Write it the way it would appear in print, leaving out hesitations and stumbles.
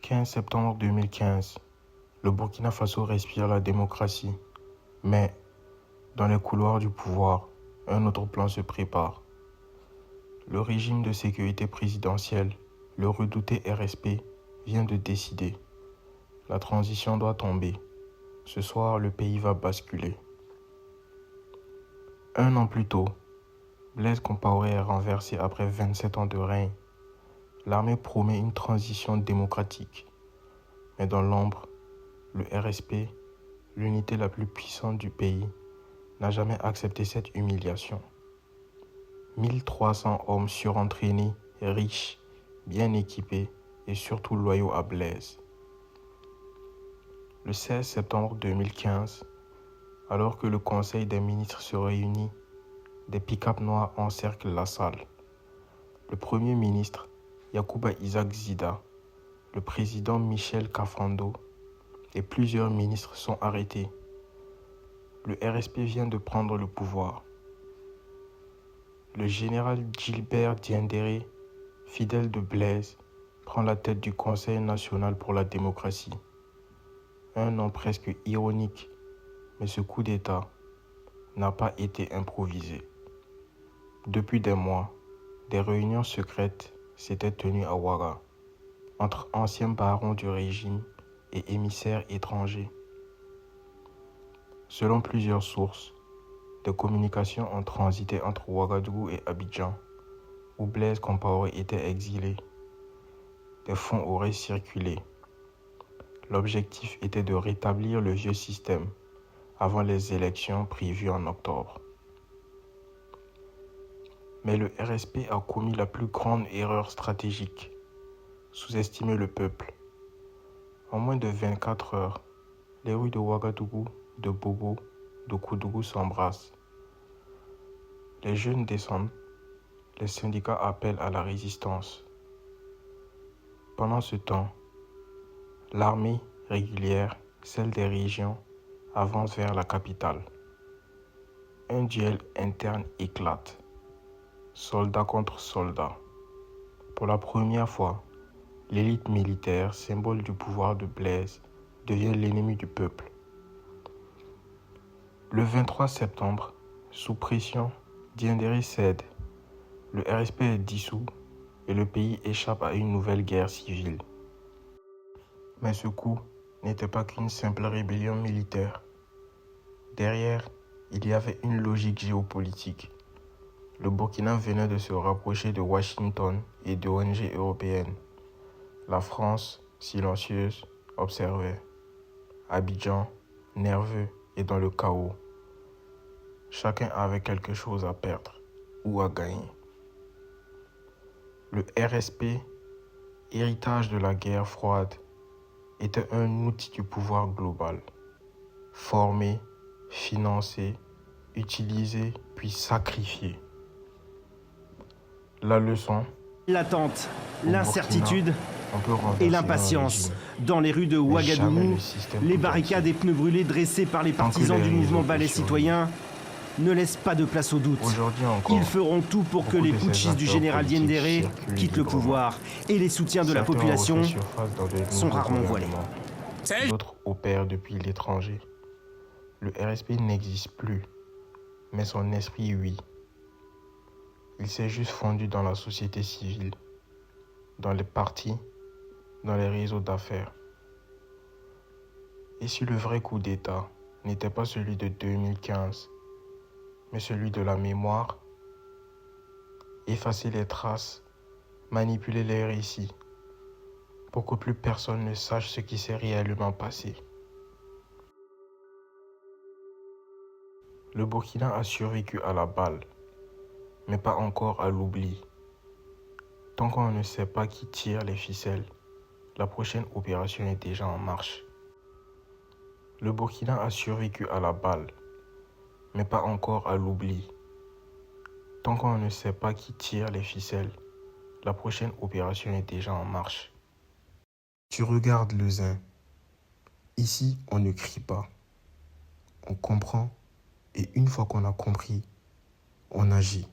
15 septembre 2015, le Burkina Faso respire la démocratie. Mais, dans les couloirs du pouvoir, un autre plan se prépare. Le régime de sécurité présidentielle, le redouté RSP, vient de décider. La transition doit tomber. Ce soir, le pays va basculer. Un an plus tôt, Blaise Compaoré est renversé après 27 ans de règne. L'armée promet une transition démocratique. Mais dans l'ombre, le RSP, l'unité la plus puissante du pays, n'a jamais accepté cette humiliation. 1300 hommes surentraînés, riches, bien équipés et surtout loyaux à Blaise. Le 16 septembre 2015, alors que le Conseil des ministres se réunit, des pick-up noirs encerclent la salle. Le Premier ministre, Yacouba Isaac Zida, le président Michel Kafando et plusieurs ministres sont arrêtés. Le RSP vient de prendre le pouvoir. Le général Gilbert Diendéré, fidèle de Blaise, prend la tête du Conseil national pour la démocratie. Un nom presque ironique, mais ce coup d'État n'a pas été improvisé. Depuis des mois, des réunions secrètes s'étaient tenues à Ouaga, entre anciens barons du régime et émissaires étrangers. Selon plusieurs sources, des communications ont transité entre Ouagadougou et Abidjan, où Blaise Compaoré était exilé. Des fonds auraient circulé. L'objectif était de rétablir le vieux système avant les élections prévues en octobre. Mais le RSP a commis la plus grande erreur stratégique, sous-estimer le peuple. En moins de 24 heures, les rues de Ouagadougou, de Bobo, de Koudougou s'embrassent. Les jeunes descendent, les syndicats appellent à la résistance. Pendant ce temps, l'armée régulière, celle des régions, avance vers la capitale. Un duel interne éclate, soldats contre soldats. Pour la première fois, l'élite militaire, symbole du pouvoir de Blaise, devient l'ennemi du peuple. Le 23 septembre, sous pression, Diendéré cède. Le RSP est dissous et le pays échappe à une nouvelle guerre civile. Mais ce coup n'était pas qu'une simple rébellion militaire. Derrière, il y avait une logique géopolitique. Le Burkina venait de se rapprocher de Washington et de ONG européennes. La France, silencieuse, observait. Abidjan, nerveux et dans le chaos. Chacun avait quelque chose à perdre ou à gagner. Le RSP, héritage de la guerre froide, était un outil du pouvoir global. Formé, financé, utilisé, puis sacrifié. La leçon, l'attente, l'incertitude et l'impatience. Dans les rues de Ouagadougou, les barricades et pneus brûlés dressés par les partisans du mouvement Balai Citoyen ne laissent pas de place au doute. Ils feront tout pour que les putschistes du général Diendéré quittent le pouvoir et les soutiens de la population sont rarement voilés. D'autres opèrent depuis l'étranger. Le RSP n'existe plus, mais son esprit, oui. Il s'est juste fondu dans la société civile, dans les partis, dans les réseaux d'affaires. Et si le vrai coup d'État n'était pas celui de 2015, mais celui de la mémoire, effacer les traces, manipuler les récits, pour que plus personne ne sache ce qui s'est réellement passé. Le Burkina a survécu à la balle, mais pas encore à l'oubli. Tant qu'on ne sait pas qui tire les ficelles, la prochaine opération est déjà en marche. Le Burkina a survécu à la balle, mais pas encore à l'oubli. Tant qu'on ne sait pas qui tire les ficelles, la prochaine opération est déjà en marche. Tu regardes le zin. Ici, on ne crie pas. On comprend, et une fois qu'on a compris, on agit.